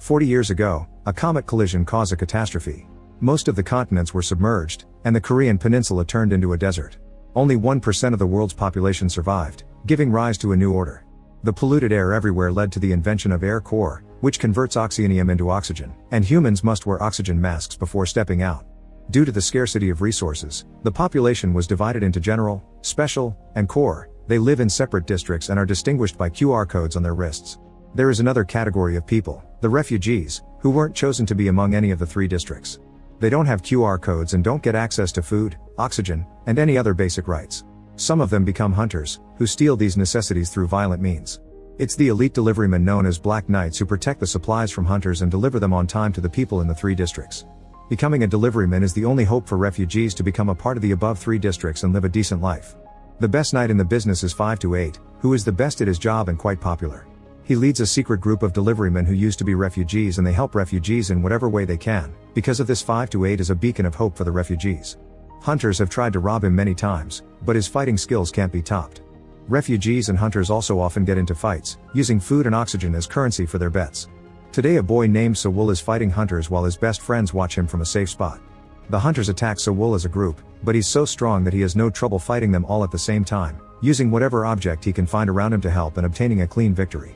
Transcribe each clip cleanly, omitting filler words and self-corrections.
40 years ago, a comet collision caused a catastrophe. Most of the continents were submerged, and the Korean peninsula turned into a desert. Only 1% of the world's population survived, giving rise to a new order. The polluted air everywhere led to the invention of air core, which converts oxygen into oxygen, and humans must wear oxygen masks before stepping out. Due to the scarcity of resources, the population was divided into general, special, and core. They live in separate districts and are distinguished by QR codes on their wrists. There is another category of people, the refugees, who weren't chosen to be among any of the three districts. They don't have QR codes and don't get access to food, oxygen, and any other basic rights. Some of them become hunters, who steal these necessities through violent means. It's the elite deliverymen known as Black Knights who protect the supplies from hunters and deliver them on time to the people in the three districts. Becoming a deliveryman is the only hope for refugees to become a part of the above three districts and live a decent life. The best knight in the business is 528, who is the best at his job and quite popular. He leads a secret group of deliverymen who used to be refugees, and they help refugees in whatever way they can. Because of this, 528 is a beacon of hope for the refugees. Hunters have tried to rob him many times, but his fighting skills can't be topped. Refugees and hunters also often get into fights, using food and oxygen as currency for their bets. Today a boy named Sewol is fighting hunters while his best friends watch him from a safe spot. The hunters attack Sewol as a group, but he's so strong that he has no trouble fighting them all at the same time, using whatever object he can find around him to help and obtaining a clean victory.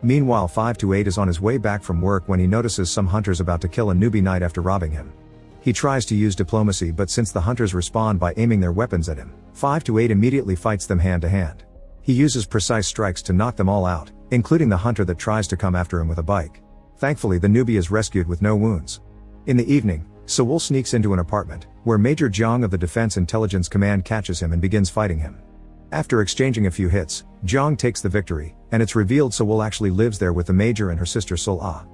Meanwhile, 528 is on his way back from work when he notices some hunters about to kill a newbie knight after robbing him. He tries to use diplomacy, but since the hunters respond by aiming their weapons at him, 528 immediately fights them hand to hand. He uses precise strikes to knock them all out, including the hunter that tries to come after him with a bike. Thankfully, the newbie is rescued with no wounds. In the evening, Sewol sneaks into an apartment, where Major Jeong of the Defense Intelligence Command catches him and begins fighting him. After exchanging a few hits, Jeong takes the victory, and it's revealed Sewol actually lives there with the Major and her sister Sol-ah.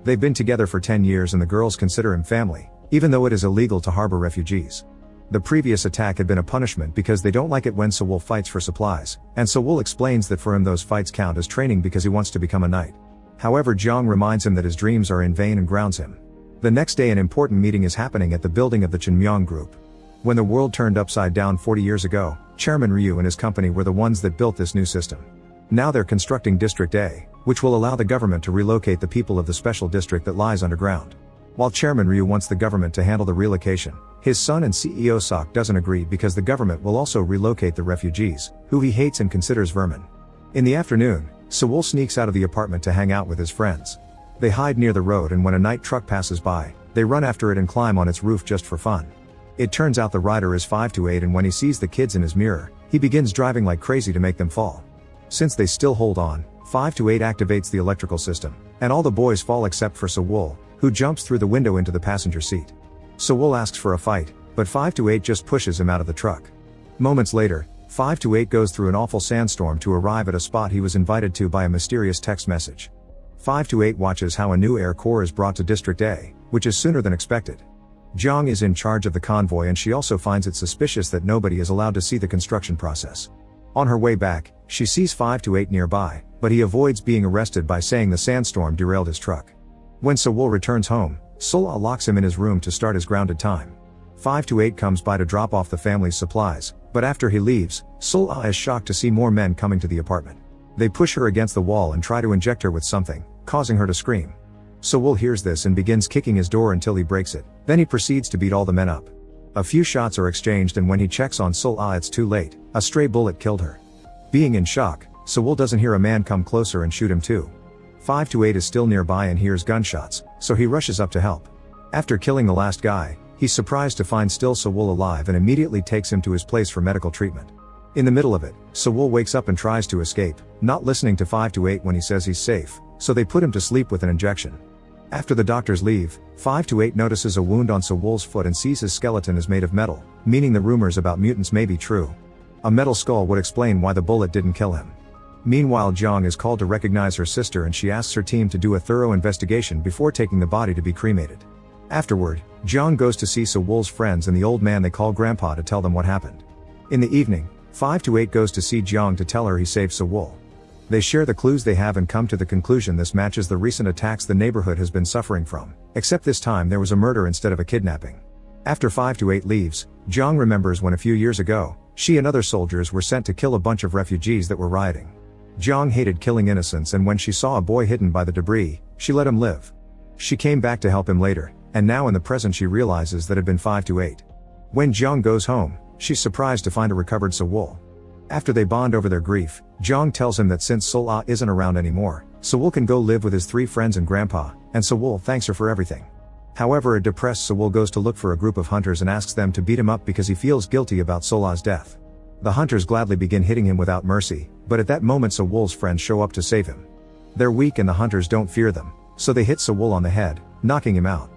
They've been together for 10 years and the girls consider him family, even though it is illegal to harbor refugees. The previous attack had been a punishment because they don't like it when Sewol fights for supplies, and Sewol explains that for him those fights count as training because he wants to become a knight. However, Jeong reminds him that his dreams are in vain and grounds him. The next day an important meeting is happening at the building of the Chunmyong Group. When the world turned upside down 40 years ago, Chairman Ryu and his company were the ones that built this new system. Now they're constructing District A, which will allow the government to relocate the people of the special district that lies underground. While Chairman Ryu wants the government to handle the relocation, his son and CEO Sok doesn't agree because the government will also relocate the refugees, who he hates and considers vermin. In the afternoon, Sewol sneaks out of the apartment to hang out with his friends. They hide near the road, and when a night truck passes by, they run after it and climb on its roof just for fun. It turns out the rider is 528, and when he sees the kids in his mirror, he begins driving like crazy to make them fall. Since they still hold on, 528 activates the electrical system, and all the boys fall except for Sewol, who jumps through the window into the passenger seat. Sewol asks for a fight, but 528 just pushes him out of the truck. Moments later, 528 goes through an awful sandstorm to arrive at a spot he was invited to by a mysterious text message. 528 watches how a new air core is brought to District A, which is sooner than expected. Jeong is in charge of the convoy, and she also finds it suspicious that nobody is allowed to see the construction process. On her way back, she sees 528 nearby, but he avoids being arrested by saying the sandstorm derailed his truck. When Sewol returns home, Sol-ah locks him in his room to start his grounded time. 528 comes by to drop off the family's supplies, but after he leaves, Sol-ah is shocked to see more men coming to the apartment. They push her against the wall and try to inject her with something, causing her to scream. Sewol hears this and begins kicking his door until he breaks it, then he proceeds to beat all the men up. A few shots are exchanged, and when he checks on Sol-ah it's too late, a stray bullet killed her. Being in shock, Sewol doesn't hear a man come closer and shoot him too. 528 is still nearby and hears gunshots, so he rushes up to help. After killing the last guy, he's surprised to find still Sewol alive and immediately takes him to his place for medical treatment. In the middle of it, Sewol wakes up and tries to escape, not listening to 528 when he says he's safe, so they put him to sleep with an injection. After the doctors leave, 528 notices a wound on Sewol's foot and sees his skeleton is made of metal, meaning the rumors about mutants may be true. A metal skull would explain why the bullet didn't kill him. Meanwhile, Jeong is called to recognize her sister, and she asks her team to do a thorough investigation before taking the body to be cremated. Afterward, Jeong goes to see Sewol's friends and the old man they call Grandpa to tell them what happened. In the evening, 528 goes to see Jeong to tell her he saved Sewol. They share the clues they have and come to the conclusion this matches the recent attacks the neighborhood has been suffering from, except this time there was a murder instead of a kidnapping. After 528 leaves, Jeong remembers when a few years ago, she and other soldiers were sent to kill a bunch of refugees that were rioting. Jeong hated killing innocents, and when she saw a boy hidden by the debris, she let him live. She came back to help him later, and now in the present she realizes that it had been 5 to 8. When Jung goes home, she's surprised to find a recovered Sewol. After they bond over their grief, Jung tells him that since Sol-Ah isn't around anymore, Sewol can go live with his 3 friends and grandpa, and Sewol thanks her for everything. However, a depressed Sewol goes to look for a group of hunters and asks them to beat him up because he feels guilty about Sol-Ah's death. The hunters gladly begin hitting him without mercy, but at that moment Sewol's friends show up to save him. They're weak and the hunters don't fear them, so they hit Sewol on the head, knocking him out.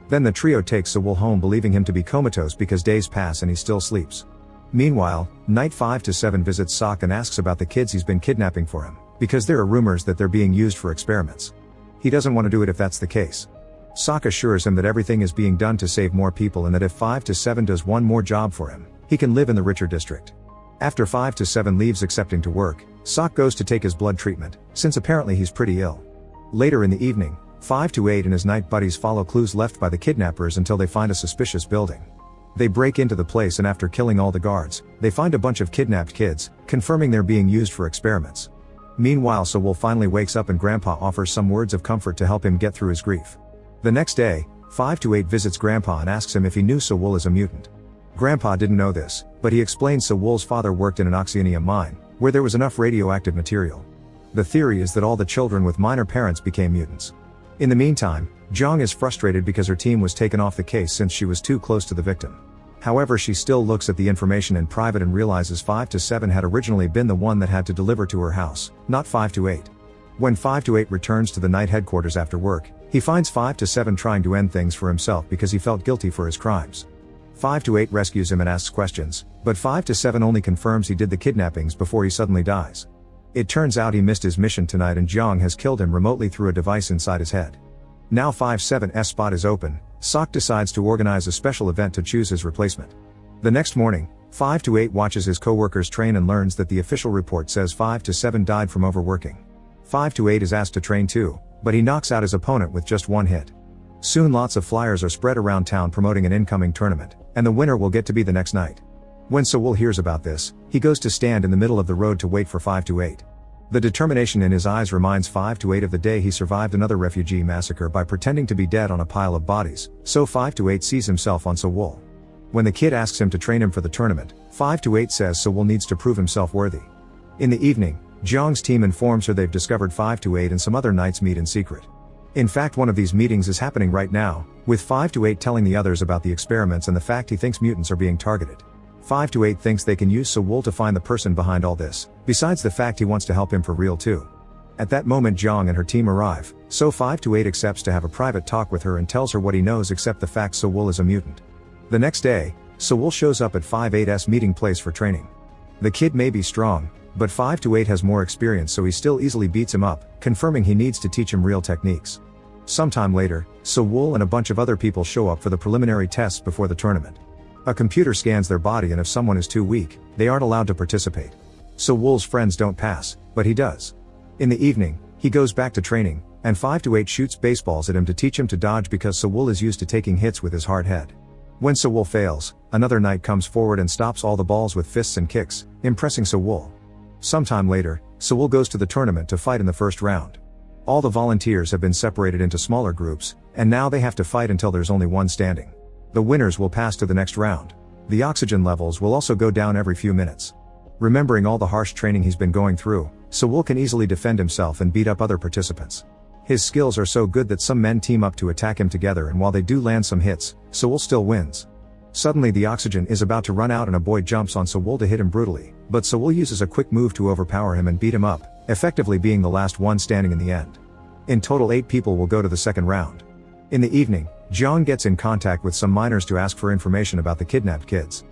Then the trio takes Sewol home believing him to be comatose because days pass and he still sleeps. Meanwhile, Night 5 to 7 visits Sok and asks about the kids he's been kidnapping for him, because there are rumors that they're being used for experiments. He doesn't want to do it if that's the case. Sok assures him that everything is being done to save more people and that if 5 to 7 does one more job for him, he can live in the richer district. After 5 to 7 leaves accepting to work, Sok goes to take his blood treatment, since apparently he's pretty ill. Later in the evening, 5 to 8 and his night buddies follow clues left by the kidnappers until they find a suspicious building. They break into the place and after killing all the guards, they find a bunch of kidnapped kids, confirming they're being used for experiments. Meanwhile, Sewol finally wakes up and Grandpa offers some words of comfort to help him get through his grief. The next day, 5 to 8 visits Grandpa and asks him if he knew Sewol is a mutant. Grandpa didn't know this, but he explains Sewol's father worked in an oxyonium mine, where there was enough radioactive material. The theory is that all the children with minor parents became mutants. In the meantime, Jung is frustrated because her team was taken off the case since she was too close to the victim. However, she still looks at the information in private and realizes 5 to 7 had originally been the one that had to deliver to her house, not 5 to 8. When 5 to 8 returns to the night headquarters after work, he finds 5 to 7 trying to end things for himself because he felt guilty for his crimes. 5 to 8 rescues him and asks questions, but 5 to 7 only confirms he did the kidnappings before he suddenly dies. It turns out he missed his mission tonight and Jung has killed him remotely through a device inside his head. Now 5-7's spot is open, Sok decides to organize a special event to choose his replacement. The next morning, 5 to 8 watches his co-workers train and learns that the official report says 5 to 7 died from overworking. 5 to 8 is asked to train too, but he knocks out his opponent with just one hit. Soon lots of flyers are spread around town promoting an incoming tournament, and the winner will get to be the next night. When Sewol hears about this, he goes to stand in the middle of the road to wait for 5 to 8. The determination in his eyes reminds 5 to 8 of the day he survived another refugee massacre by pretending to be dead on a pile of bodies, so 5 to 8 sees himself on Sewol. When the kid asks him to train him for the tournament, 5 to 8 says Sewol needs to prove himself worthy. In the evening, Jung's team informs her they've discovered 5 to 8 and some other knights meet in secret. In fact, one of these meetings is happening right now, with 5 to 8 telling the others about the experiments and the fact he thinks mutants are being targeted. 5 to 8 thinks they can use Sewol to find the person behind all this, besides the fact he wants to help him for real too. At that moment Jung and her team arrive, so 5 to 8 accepts to have a private talk with her and tells her what he knows except the fact Sewol is a mutant. The next day, Sewol shows up at 5-8's meeting place for training. The kid may be strong, but 5 to 8 has more experience so he still easily beats him up, confirming he needs to teach him real techniques. Sometime later, Sewol and a bunch of other people show up for the preliminary tests before the tournament. A computer scans their body and if someone is too weak, they aren't allowed to participate. Sewol's friends don't pass, but he does. In the evening, he goes back to training, and 5 to 8 shoots baseballs at him to teach him to dodge because Sewol is used to taking hits with his hard head. When Sewol fails, another knight comes forward and stops all the balls with fists and kicks, impressing Sewol. Sometime later, Sewol goes to the tournament to fight in the first round. All the volunteers have been separated into smaller groups, and now they have to fight until there's only one standing. The winners will pass to the next round. The oxygen levels will also go down every few minutes. Remembering all the harsh training he's been going through, Sewol can easily defend himself and beat up other participants. His skills are so good that some men team up to attack him together and while they do land some hits, Sewol still wins. Suddenly the oxygen is about to run out and a boy jumps on Sewol to hit him brutally, but Sewol uses a quick move to overpower him and beat him up, effectively being the last one standing in the end. In total 8 people will go to the second round. In the evening, Jung gets in contact with some miners to ask for information about the kidnapped kids.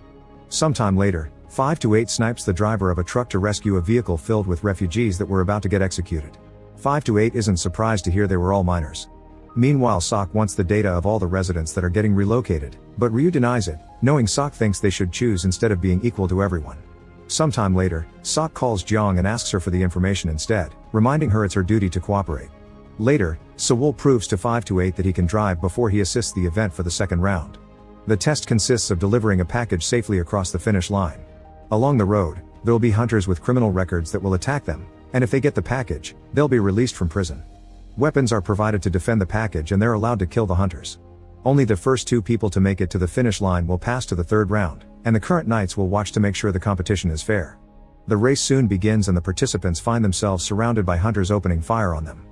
Sometime later, 5 to 8 snipes the driver of a truck to rescue a vehicle filled with refugees that were about to get executed. 5 to 8 isn't surprised to hear they were all miners. Meanwhile, Sok wants the data of all the residents that are getting relocated, but Ryu denies it, knowing Sok thinks they should choose instead of being equal to everyone. Sometime later, Sok calls Jung and asks her for the information instead, reminding her it's her duty to cooperate. Later, Sewol proves to 5 to 8 that he can drive before he assists the event for the second round. The test consists of delivering a package safely across the finish line. Along the road, there will be hunters with criminal records that will attack them, and if they get the package, they'll be released from prison. Weapons are provided to defend the package and they're allowed to kill the hunters. Only the first 2 people to make it to the finish line will pass to the 3rd round, and the current knights will watch to make sure the competition is fair. The race soon begins and the participants find themselves surrounded by hunters opening fire on them.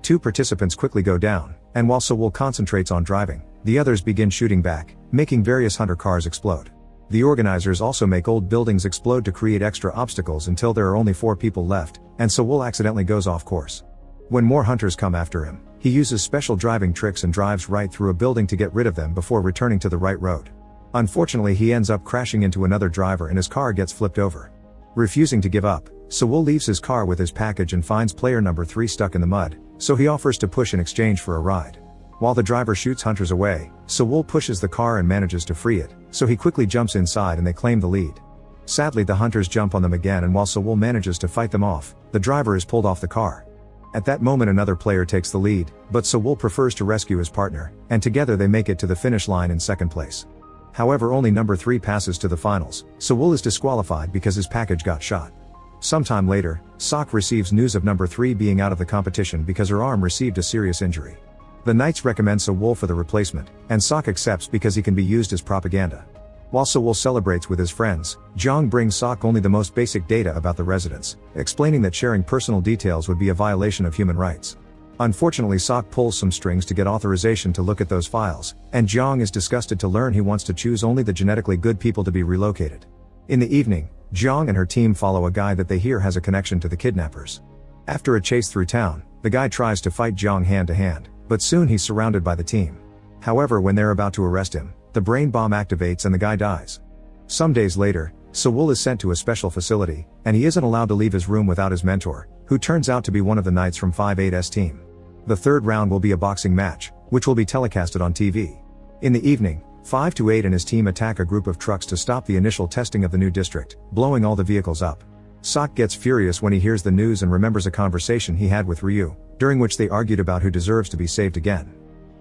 2 participants quickly go down, and while Sewol concentrates on driving, the others begin shooting back, making various hunter cars explode. The organizers also make old buildings explode to create extra obstacles until there are only 4 people left, and Sewol accidentally goes off course. When more hunters come after him, he uses special driving tricks and drives right through a building to get rid of them before returning to the right road. Unfortunately, he ends up crashing into another driver and his car gets flipped over. Refusing to give up, Sewol leaves his car with his package and finds player number 3 stuck in the mud, so he offers to push in exchange for a ride. While the driver shoots hunters away, Sewol pushes the car and manages to free it, so he quickly jumps inside and they claim the lead. Sadly, the hunters jump on them again, and while Sewol manages to fight them off, the driver is pulled off the car. At that moment another player takes the lead, but Sewol prefers to rescue his partner, and together they make it to the finish line in 2nd place. However, only number 3 passes to the finals. Sewol is disqualified because his package got shot. Sometime later, Sok receives news of number 3 being out of the competition because her arm received a serious injury. The knights recommend Sewol for the replacement, and Sok accepts because he can be used as propaganda. While Sewol celebrates with his friends, Jong brings Sok only the most basic data about the residents, explaining that sharing personal details would be a violation of human rights. Unfortunately, Sok pulls some strings to get authorization to look at those files, and Jong is disgusted to learn he wants to choose only the genetically good people to be relocated. In the evening, Jong and her team follow a guy that they hear has a connection to the kidnappers. After a chase through town, the guy tries to fight Jong hand to hand, but soon he's surrounded by the team. However, when they're about to arrest him, the brain bomb activates and the guy dies. Some days later, Sewol is sent to a special facility, and he isn't allowed to leave his room without his mentor, who turns out to be one of the knights from 5-8's team. The 3rd round will be a boxing match, which will be telecasted on TV. In the evening, 5-8 and his team attack a group of trucks to stop the initial testing of the new district, blowing all the vehicles up. Sok gets furious when he hears the news and remembers a conversation he had with Ryu, during which they argued about who deserves to be saved again.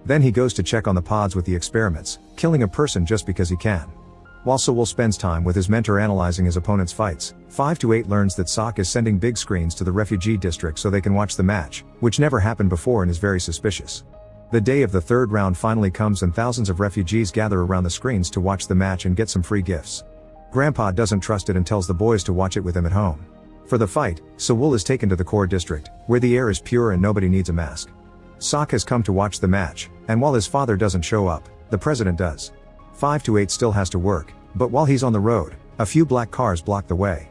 Then he goes to check on the pods with the experiments, killing a person just because he can. While Sewol spends time with his mentor analyzing his opponent's fights, 5-8 learns that Sok is sending big screens to the refugee district so they can watch the match, which never happened before and is very suspicious. The day of the 3rd round finally comes and thousands of refugees gather around the screens to watch the match and get some free gifts. Grandpa doesn't trust it and tells the boys to watch it with him at home. For the fight, Sewol is taken to the core district, where the air is pure and nobody needs a mask. Sok has come to watch the match, and while his father doesn't show up, the president does. 5-8 still has to work, but while he's on the road, a few black cars block the way.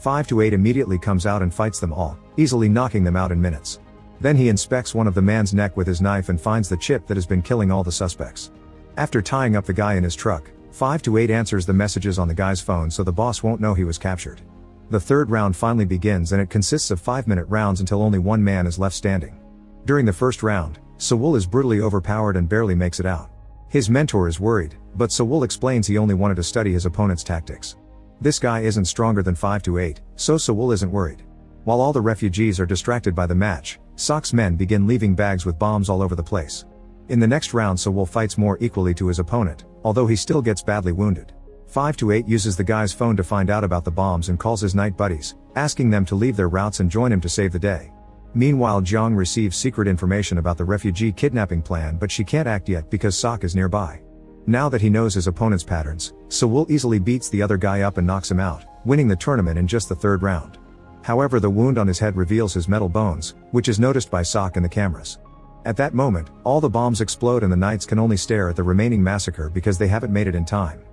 5-8 immediately comes out and fights them all, easily knocking them out in minutes. Then he inspects one of the man's neck with his knife and finds the chip that has been killing all the suspects. After tying up the guy in his truck, 5-8 answers the messages on the guy's phone so the boss won't know he was captured. The 3rd round finally begins and it consists of 5-minute rounds until only one man is left standing. During the 1st round, Sewol is brutally overpowered and barely makes it out. His mentor is worried, but Sewol explains he only wanted to study his opponent's tactics. This guy isn't stronger than 5-8, so Sewol isn't worried. While all the refugees are distracted by the match, Sok's men begin leaving bags with bombs all over the place. In the next round, Sewol fights more equally to his opponent, although he still gets badly wounded. 5-8 uses the guy's phone to find out about the bombs and calls his knight buddies, asking them to leave their routes and join him to save the day. Meanwhile, Jong receives secret information about the refugee kidnapping plan, but she can't act yet because Sok is nearby. Now that he knows his opponent's patterns, Sewol easily beats the other guy up and knocks him out, winning the tournament in just the 3rd round. However, the wound on his head reveals his metal bones, which is noticed by Sok and the cameras. At that moment, all the bombs explode and the knights can only stare at the remaining massacre because they haven't made it in time.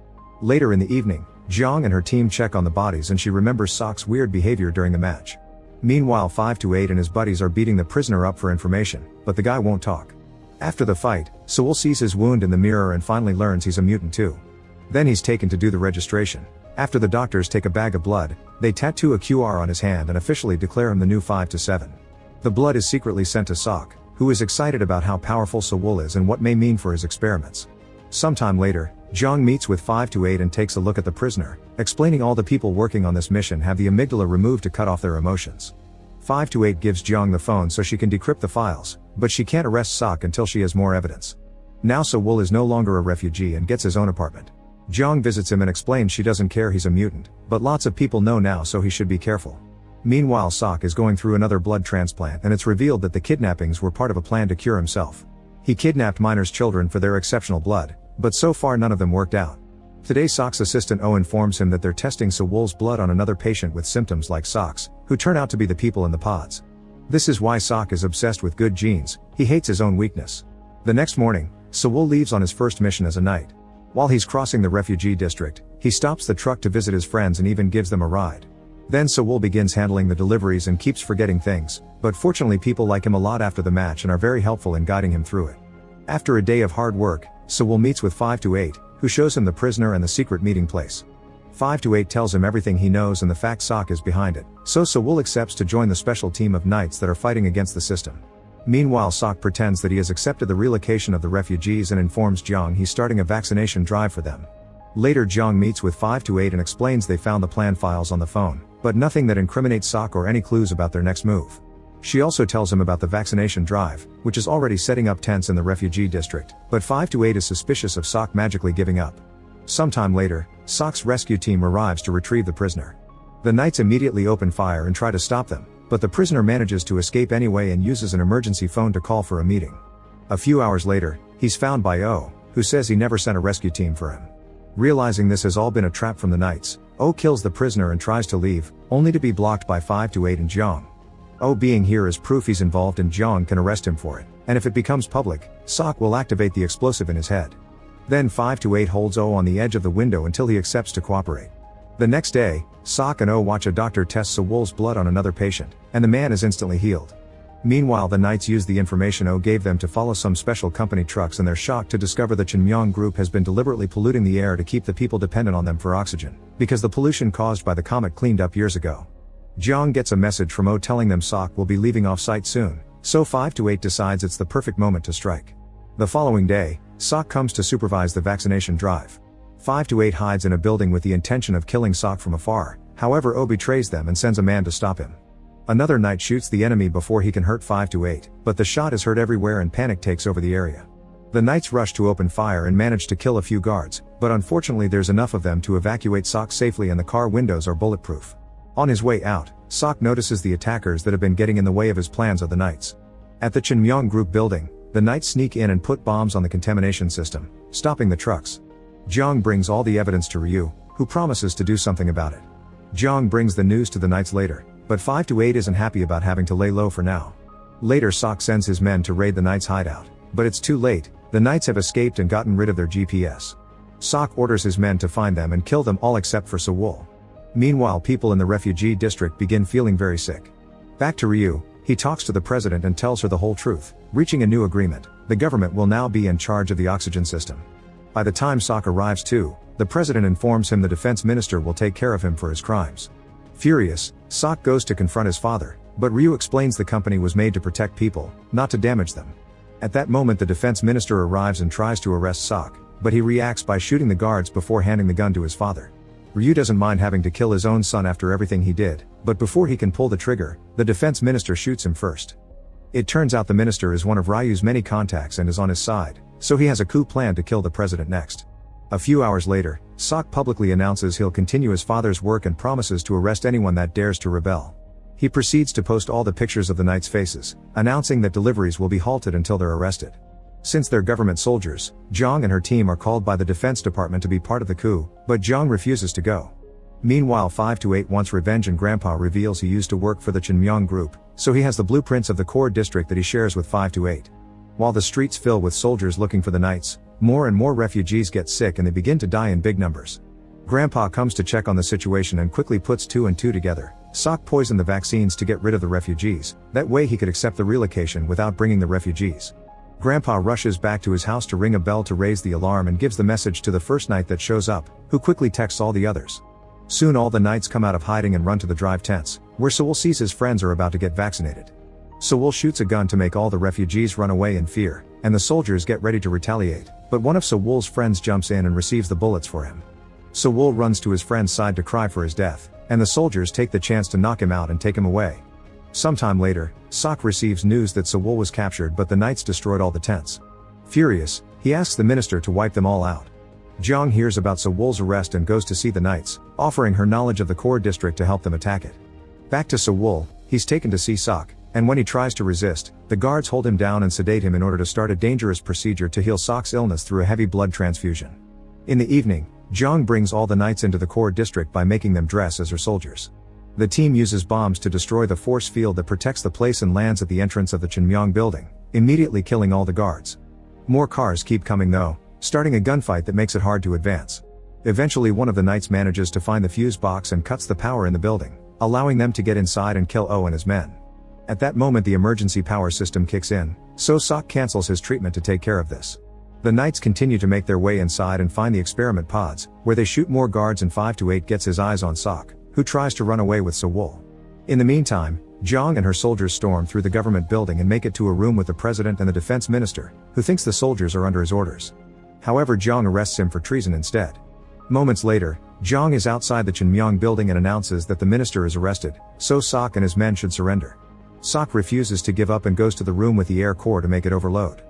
Later in the evening, Jong and her team check on the bodies and she remembers Sok's weird behavior during the match. Meanwhile, 5-8 and his buddies are beating the prisoner up for information, but the guy won't talk. After the fight, Sewol sees his wound in the mirror and finally learns he's a mutant too. Then he's taken to do the registration. After the doctors take a bag of blood, they tattoo a QR on his hand and officially declare him the new 5-7. The blood is secretly sent to Sok, who is excited about how powerful Sewol is and what may mean for his experiments. Sometime later, Jong meets with 5-8 and takes a look at the prisoner, explaining all the people working on this mission have the amygdala removed to cut off their emotions. 5-8 gives Jong the phone so she can decrypt the files, but she can't arrest Sok until she has more evidence. Now Sewol is no longer a refugee and gets his own apartment. Jong visits him and explains she doesn't care he's a mutant, but lots of people know now so he should be careful. Meanwhile, Sok is going through another blood transplant and it's revealed that the kidnappings were part of a plan to cure himself. He kidnapped minors' children for their exceptional blood, but so far none of them worked out. Today Sok's assistant O informs him that they're testing Sewol's blood on another patient with symptoms like Sok's, who turn out to be the people in the pods. This is why Sok is obsessed with good genes, he hates his own weakness. The next morning, Sewol leaves on his first mission as a knight. While he's crossing the refugee district, he stops the truck to visit his friends and even gives them a ride. Then Sewol begins handling the deliveries and keeps forgetting things, but fortunately people like him a lot after the match and are very helpful in guiding him through it. After a day of hard work, Sewol meets with 528, who shows him the prisoner and the secret meeting place. 528 tells him everything he knows and the fact Sok is behind it, so Sewol accepts to join the special team of knights that are fighting against the system. Meanwhile, Sok pretends that he has accepted the relocation of the refugees and informs Jiang he's starting a vaccination drive for them. Later Jiang meets with 528 and explains they found the plan files on the phone, but nothing that incriminates Sok or any clues about their next move. She also tells him about the vaccination drive, which is already setting up tents in the refugee district, but 528 is suspicious of Sok magically giving up. Sometime later, Sok's rescue team arrives to retrieve the prisoner. The knights immediately open fire and try to stop them, but the prisoner manages to escape anyway and uses an emergency phone to call for a meeting. A few hours later, he's found by O, who says he never sent a rescue team for him. Realizing this has all been a trap from the knights, O kills the prisoner and tries to leave, only to be blocked by 528 and Jiang. O being here as proof he's involved and Jiang can arrest him for it, and if it becomes public, Sok will activate the explosive in his head. Then 528 holds O on the edge of the window until he accepts to cooperate. The next day, Sok and O watch a doctor test Sewol's blood on another patient, and the man is instantly healed. Meanwhile, the knights use the information O gave them to follow some special company trucks and they're shocked to discover the Chenmyang group has been deliberately polluting the air to keep the people dependent on them for oxygen, because the pollution caused by the comet cleaned up years ago. Jiang gets a message from O telling them Sok will be leaving off-site soon, so 528 decides it's the perfect moment to strike. The following day, Sok comes to supervise the vaccination drive. 528 hides in a building with the intention of killing Sok from afar, however O betrays them and sends a man to stop him. Another knight shoots the enemy before he can hurt 528, but the shot is heard everywhere and panic takes over the area. The knights rush to open fire and manage to kill a few guards, but unfortunately there's enough of them to evacuate Sok safely and the car windows are bulletproof. On his way out, Sok notices the attackers that have been getting in the way of his plans are the knights. At the Chenmyang group building, the knights sneak in and put bombs on the contamination system, stopping the trucks. Jiang brings all the evidence to Ryu, who promises to do something about it. Jiang brings the news to the knights later, but 528 isn't happy about having to lay low for now. Later Sok sends his men to raid the knights' hideout, but it's too late, the knights have escaped and gotten rid of their GPS. Sok orders his men to find them and kill them all except for Sewol. Meanwhile, people in the refugee district begin feeling very sick. Back to Ryu, he talks to the president and tells her the whole truth. Reaching a new agreement, the government will now be in charge of the oxygen system. By the time Sok arrives too, the president informs him the defense minister will take care of him for his crimes. Furious, Sok goes to confront his father, but Ryu explains the company was made to protect people, not to damage them. At that moment the defense minister arrives and tries to arrest Sok, but he reacts by shooting the guards before handing the gun to his father. Ryu doesn't mind having to kill his own son after everything he did, but before he can pull the trigger, the defense minister shoots him first. It turns out the minister is one of Ryu's many contacts and is on his side, so he has a coup plan to kill the president next. A few hours later, Sok publicly announces he'll continue his father's work and promises to arrest anyone that dares to rebel. He proceeds to post all the pictures of the knights' faces, announcing that deliveries will be halted until they're arrested. Since they're government soldiers, Jiang and her team are called by the Defense Department to be part of the coup, but Jiang refuses to go. Meanwhile 528 wants revenge and Grandpa reveals he used to work for the Chenmyang group, so he has the blueprints of the core district that he shares with 528. While the streets fill with soldiers looking for the knights, more and more refugees get sick and they begin to die in big numbers. Grandpa comes to check on the situation and quickly puts 2 and 2 together. Sok poisoned the vaccines to get rid of the refugees, that way he could accept the relocation without bringing the refugees. Grandpa rushes back to his house to ring a bell to raise the alarm and gives the message to the first knight that shows up, who quickly texts all the others. Soon all the knights come out of hiding and run to the drive tents, where Sewol sees his friends are about to get vaccinated. Sewol shoots a gun to make all the refugees run away in fear, and the soldiers get ready to retaliate, but one of Sewol's friends jumps in and receives the bullets for him. Sewol runs to his friend's side to cry for his death, and the soldiers take the chance to knock him out and take him away. Sometime later, Sok receives news that Sewol was captured but the knights destroyed all the tents. Furious, he asks the minister to wipe them all out. Jiang hears about Sewol's arrest and goes to see the knights, offering her knowledge of the core district to help them attack it. Back to Sewol, he's taken to see Sok, and when he tries to resist, the guards hold him down and sedate him in order to start a dangerous procedure to heal Sok's illness through a heavy blood transfusion. In the evening, Jeong brings all the knights into the core district by making them dress as her soldiers. The team uses bombs to destroy the force field that protects the place and lands at the entrance of the Chunmyong building, immediately killing all the guards. More cars keep coming though, starting a gunfight that makes it hard to advance. Eventually one of the knights manages to find the fuse box and cuts the power in the building, allowing them to get inside and kill Oh and his men. At that moment the emergency power system kicks in, so Sok cancels his treatment to take care of this. The knights continue to make their way inside and find the experiment pods, where they shoot more guards and 5-8 gets his eyes on Sok, who tries to run away with Sewol. In the meantime, Jeong and her soldiers storm through the government building and make it to a room with the president and the defense minister, who thinks the soldiers are under his orders. However, Jeong arrests him for treason instead. Moments later, Jeong is outside the Chunmyong building and announces that the minister is arrested, so Sok and his men should surrender. Sok refuses to give up and goes to the room with the air core to make it overload.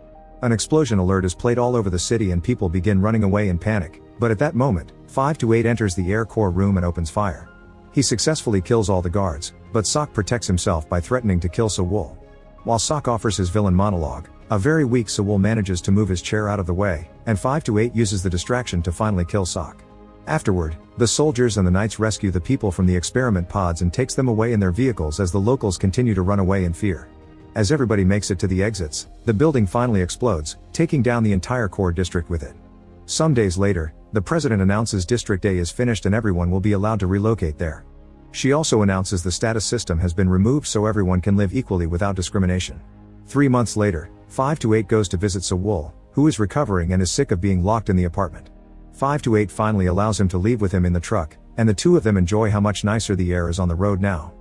An explosion alert is played all over the city and people begin running away in panic, but at that moment, 5-8 enters the air core room and opens fire. He successfully kills all the guards, but Sok protects himself by threatening to kill Sewol. While Sok offers his villain monologue, a very weak Sewol manages to move his chair out of the way, and 5-8 uses the distraction to finally kill Sok. Afterward, the soldiers and the knights rescue the people from the experiment pods and takes them away in their vehicles as the locals continue to run away in fear. As everybody makes it to the exits, the building finally explodes, taking down the entire core district with it. Some days later, the president announces District A is finished and everyone will be allowed to relocate there. She also announces the status system has been removed so everyone can live equally without discrimination. 3 months later, 5-8 goes to visit Sewol, who is recovering and is sick of being locked in the apartment. 5-8 finally allows him to leave with him in the truck, and the two of them enjoy how much nicer the air is on the road now.